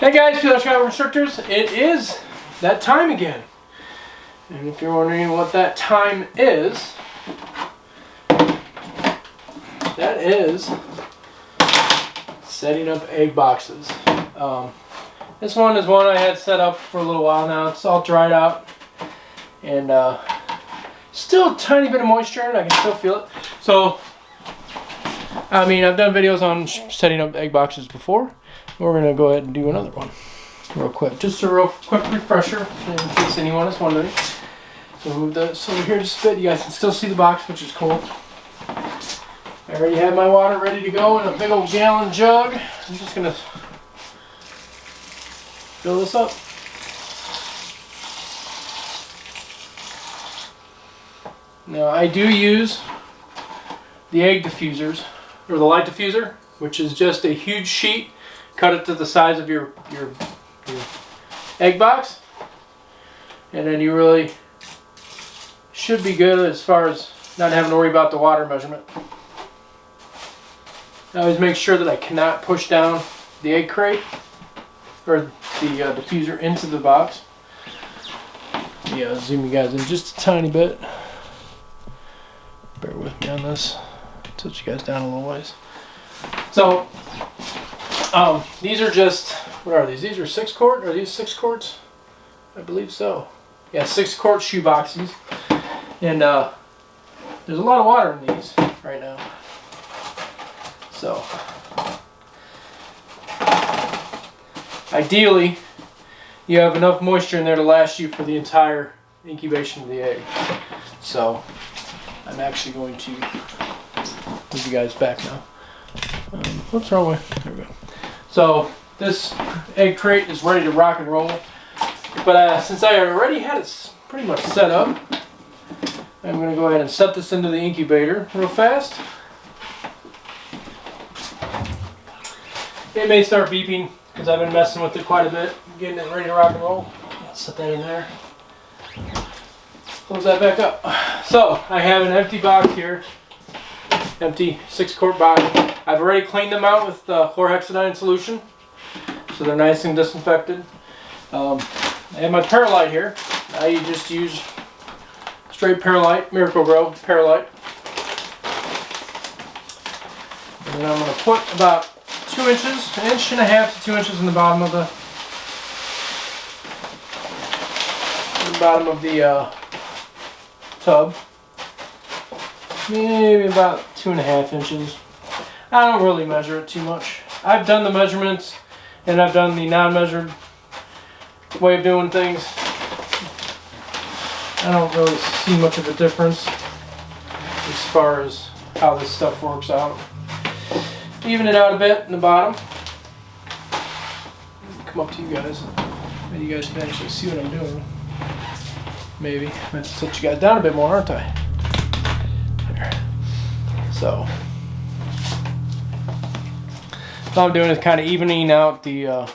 Hey guys, Field Travel Instructors, it is that time again. And if you're wondering what that time is, that is setting up egg boxes. This one is one I had set up for a little while now. It's all dried out and still a tiny bit of moisture in it. I can still feel it. So, I mean, I've done videos on setting up egg boxes before. We're going to go ahead and do another one real quick. Just a real quick refresher in case anyone is wondering. So move this over here just a bit. You guys can still see the box, which is cool. I already have my water ready to go in a big old gallon jug. I'm just going to fill this up. Now I do use the egg diffusers, or the light diffuser, which is just a huge sheet. Cut it to the size of your egg box, and then you really should be good as far as not having to worry about the water measurement. I always make sure that I cannot push down the egg crate or the diffuser into the box. Yeah, I'll zoom you guys in just a tiny bit. Bear with me on this. Tilt you guys down a little ways. So these are just, what are these? These are 6 quart? Are these 6 quarts? I believe so. Yeah, 6 quart shoe boxes. And there's a lot of water in these right now. So, ideally, you have enough moisture in there to last you for the entire incubation of the egg. So, I'm actually going to move you guys back now. Whoops, wrong way. There we go. So this egg crate is ready to rock and roll. But since I already had it pretty much set up, I'm going to go ahead and set this into the incubator real fast. It may start beeping because I've been messing with it quite a bit, getting it ready to rock and roll. Set that in there. Close that back up. So I have an empty box here. Empty 6 quart box. I've already cleaned them out with chlorhexidine solution, so they're nice and disinfected. I have my Paralite here. I just use straight Paralite, Miracle-Gro Paralite. And then I'm going to put about 2 inches, an inch and a half to 2 inches in the bottom of the tub. Maybe about 2.5 inches. I don't really measure it too much. I've done the measurements and I've done the non-measured way of doing things. I don't really see much of a difference as far as how this stuff works out. Even it out a bit in the bottom. Come up to you guys. Maybe you guys can actually see what I'm doing. Maybe. I have to tilt you guys down a bit more, aren't I? There. So all I'm doing is kind of evening out the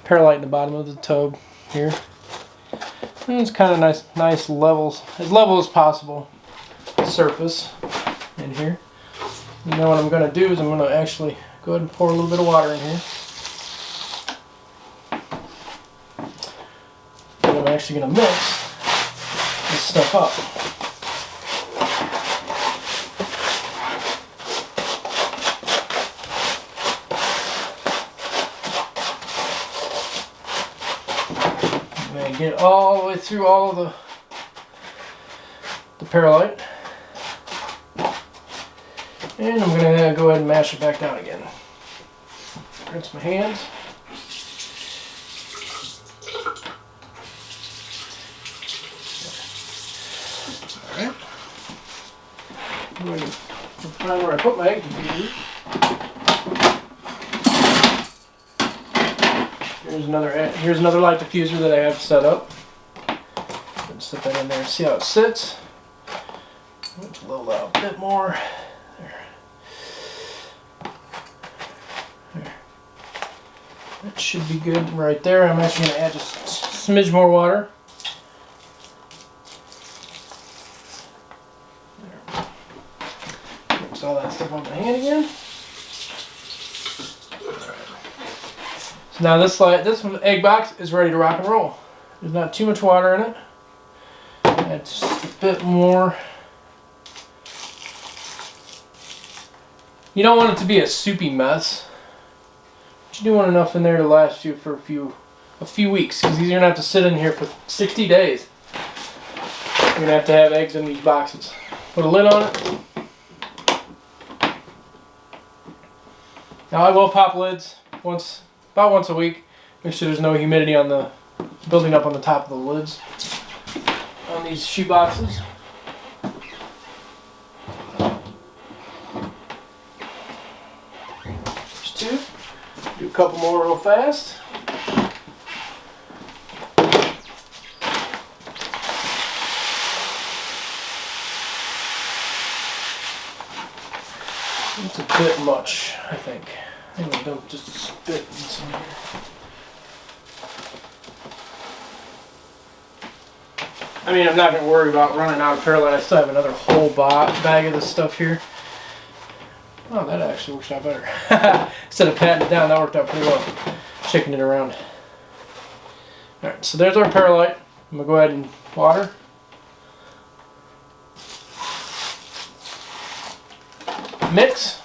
Paralite in the bottom of the tub here. And it's kind of nice levels, as level as possible surface in here. And then what I'm going to do is I'm going to actually go ahead and pour a little bit of water in here. And I'm actually going to mix this stuff up. Get all the way through all of the Paralite, and I'm going to go ahead and mash it back down again. Rinse my hands. Alright. I'm going to find where I put my egg diffuser. Here's another light diffuser that I have set up. Just set that in there and see how it sits. Let's load out a bit more. There. That should be good right there. I'm actually going to add just a smidge more water. There. Mix all that stuff on my hand again. So now this egg box is ready to rock and roll. There's not too much water in it. Add just a bit more. You don't want it to be a soupy mess, but you do want enough in there to last you for a few weeks, because you're gonna have to sit in here for 60 days. You're gonna have to have eggs in these boxes. Put a lid on it. Now I will pop lids about once a week. Make sure there's no humidity on the building up on the top of the lids on these shoe boxes. There's two. Do a couple more real fast. It's a bit much, I think. I think I'll dump just a bit in some here. I mean, I'm not going to worry about running out of Perlite. I still have another whole bag of this stuff here. Oh, that actually works out better. Instead of patting it down, that worked out pretty well. Shaking it around. Alright, so there's our Perlite. I'm going to go ahead and water. Mix.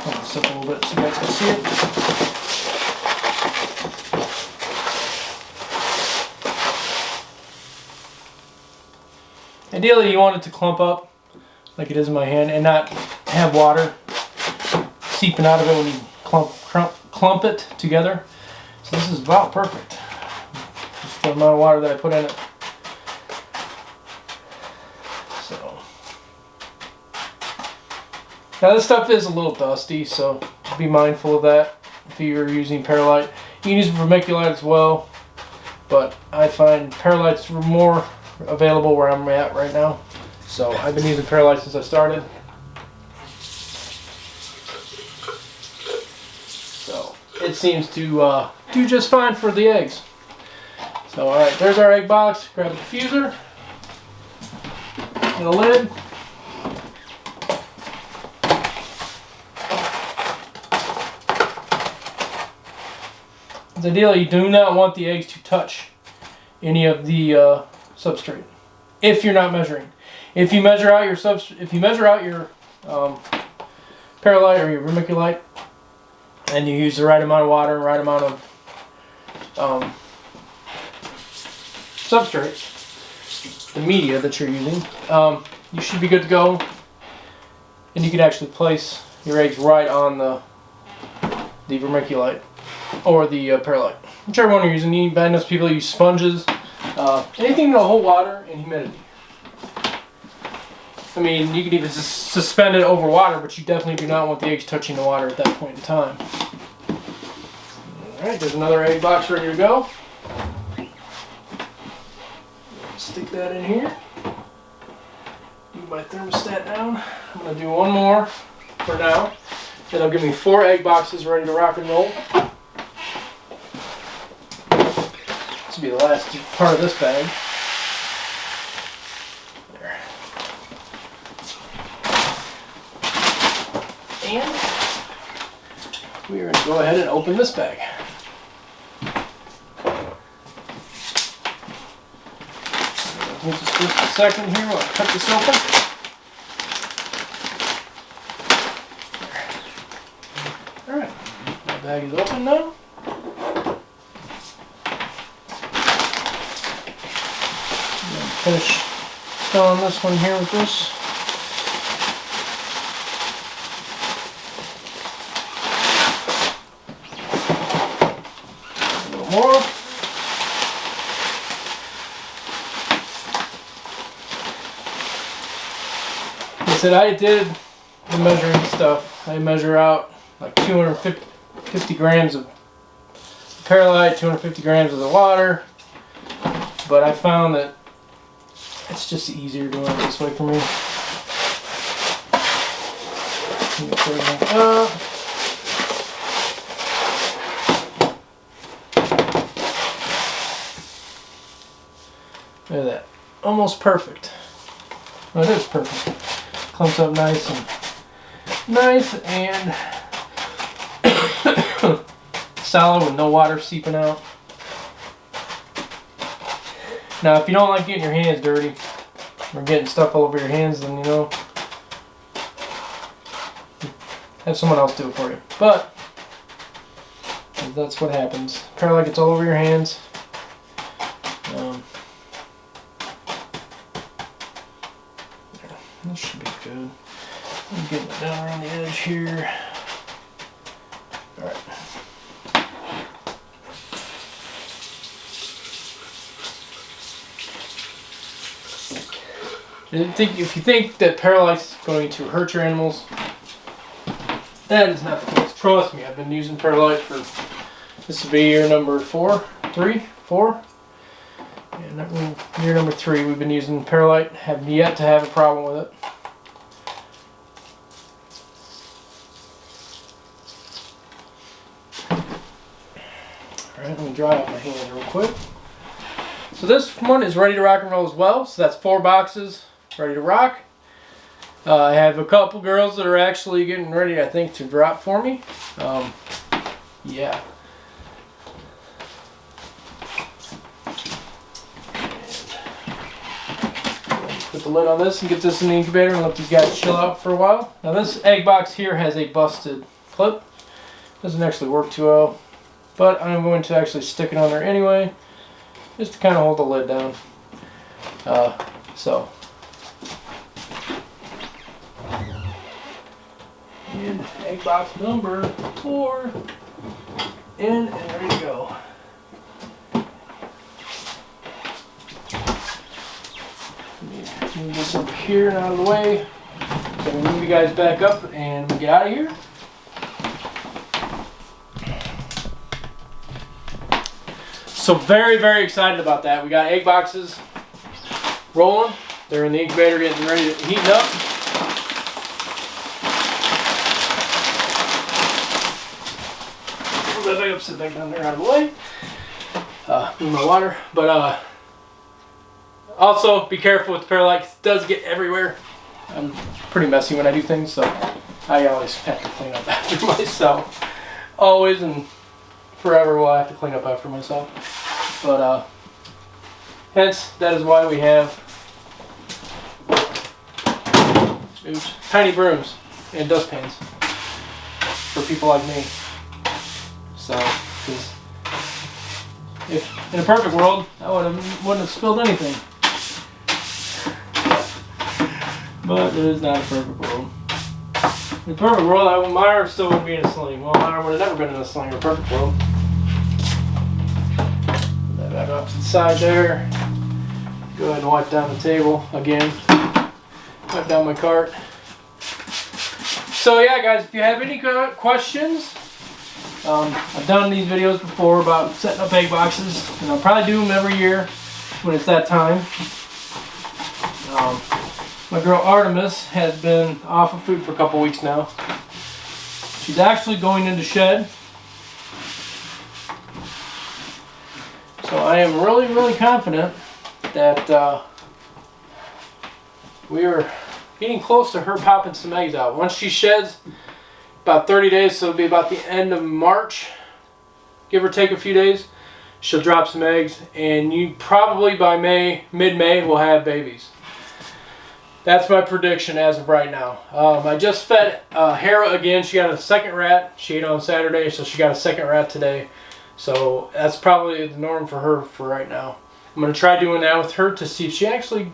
I'll just sip a little bit so you guys can see it. Ideally, you want it to clump up like it is in my hand and not have water seeping out of it when you clump it together. So this is about perfect. Just the amount of water that I put in it. So now this stuff is a little dusty, so be mindful of that if you're using Perlite. You can use vermiculite as well, but I find Perlite's more available where I'm at right now. So I've been using Perlite since I started. So it seems to do just fine for the eggs. So alright, there's our egg box. Grab a diffuser and a lid. Ideally, you do not want the eggs to touch any of the substrate if you're not measuring. If you measure out your Perlite or your vermiculite, and you use the right amount of water and right amount of substrate, the media that you're using, you should be good to go. And you can actually place your eggs right on the vermiculite or the Perlite, whichever one you're using. I know people use sponges. Anything to hold water and humidity. I mean, you can even suspend it over water, but you definitely do not want the eggs touching the water at that point in time. Alright, there's another egg box ready to go. Stick that in here. Move my thermostat down. I'm going to do one more for now. That'll give me 4 egg boxes ready to rock and roll. This will be the last part of this bag. There. And we are going to go ahead and open this bag. Hold this just a second here while I cut this open. Alright, my bag is open now. Finish filling this one here with this. A little more. Like I said, I did the measuring stuff. I measure out like 250 grams of Perlite, 250 grams of the water, but I found that it's just easier doing it this way for me. Look at that. Almost perfect. Well, it is perfect. Clumps up nice and nice and solid with no water seeping out. Now, if you don't like getting your hands dirty or getting stuff all over your hands, then, you know, have someone else do it for you. But that's what happens. Perlite gets all over your hands. This should be good. I'm getting it down around the edge here. Alright. If you think that Perlite's going to hurt your animals, that is not the case. Trust me, I've been using Perlite for, this will be year number 4. And year number 3 we've been using Perlite. Have yet to have a problem with it. Alright, let me dry out my hands real quick. So this one is ready to rock and roll as well. So that's 4 boxes ready to rock. I have a couple girls that are actually getting ready, I think, to drop for me. Yeah. Put the lid on this and get this in the incubator and let these guys chill out for a while. Now this egg box here has a busted clip. Doesn't actually work too well, but I'm going to actually stick it on there anyway, just to kind of hold the lid down. And egg box number 4 in and ready to go. Let me move this over here and out of the way. So we'll move you guys back up and we'll get out of here. So very, very excited about that. We got egg boxes rolling. They're in the incubator getting ready to heat up. Sit back down there out of the way. Move my water. But also be careful with the Perlite. It does get everywhere. I'm pretty messy when I do things, so I always have to clean up after myself. Always and forever will I have to clean up after myself. But hence, that is why we have tiny brooms and dustpans for people like me. So, because if in a perfect world, I wouldn't have spilled anything. But it is not a perfect world. In a perfect world, Myra still would be in a sling. Well, Myra would have never been in a sling in a perfect world. Put that back off to the side there. Go ahead and wipe down the table again. Wipe down my cart. So yeah, guys, if you have any questions, I've done these videos before about setting up egg boxes, and I'll probably do them every year when it's that time. My girl Artemis has been off of food for a couple weeks now. She's actually going into shed. So I am really, really confident that we are getting close to her popping some eggs out. Once she sheds, about 30 days, so it'll be about the end of March, give or take a few days, she'll drop some eggs, and you probably by mid-May will have babies. That's my prediction as of right now. I just fed Hera again. She got a second rat. She ate on Saturday, so she got a second rat today. So that's probably the norm for her for right now. I'm going to try doing that with her to see if she actually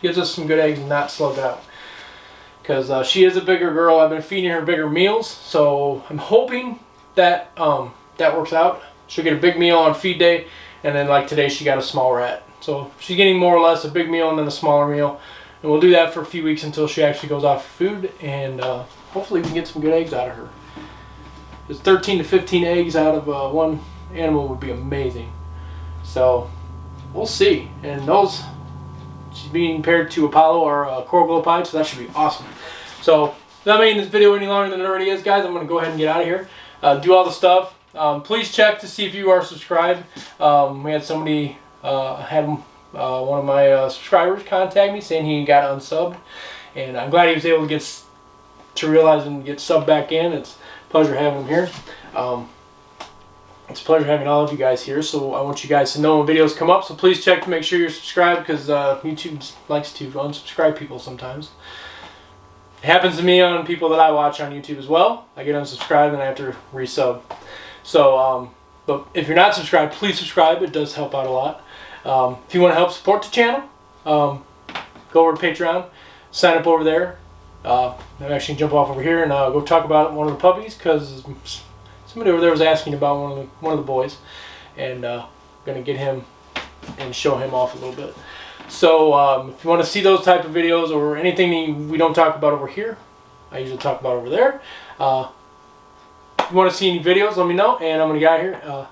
gives us some good eggs and not slug out. Because she is a bigger girl. I've been feeding her bigger meals, so I'm hoping that that works out. She'll get a big meal on feed day, and then like today she got a small rat. So she's getting more or less a big meal and then a smaller meal. And we'll do that for a few weeks until she actually goes off food, and hopefully we can get some good eggs out of her. Because 13 to 15 eggs out of one animal would be amazing. So we'll see. And those, she's being paired to Apollo or Coral Glow, so that should be awesome. So not making this video any longer than it already is, guys. I'm going to go ahead and get out of here. Do all the stuff. Please check to see if you are subscribed. We had somebody one of my subscribers contact me saying he got unsubbed, and I'm glad he was able to get to realize and get subbed back in. It's a pleasure having him here. It's a pleasure having all of you guys here. So I want you guys to know when videos come up. So please check to make sure you're subscribed, because YouTube likes to unsubscribe people sometimes. It happens to me on people that I watch on YouTube as well. I get unsubscribed and I have to resub. So, but if you're not subscribed, please subscribe. It does help out a lot. If you want to help support the channel, go over to Patreon, sign up over there. I'm actually jump off over here and go talk about one of the puppies, because somebody over there was asking about one of the boys, and gonna get him and show him off a little bit. So if you want to see those type of videos or anything we don't talk about over here, I usually talk about over there. If you want to see any videos, let me know, and I'm gonna get out here.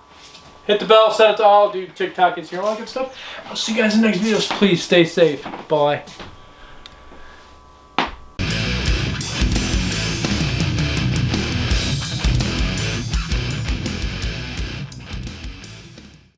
Hit the bell, set it to all, do TikTok, Instagram, all that good stuff. I'll see you guys in the next videos. Please stay safe. Bye.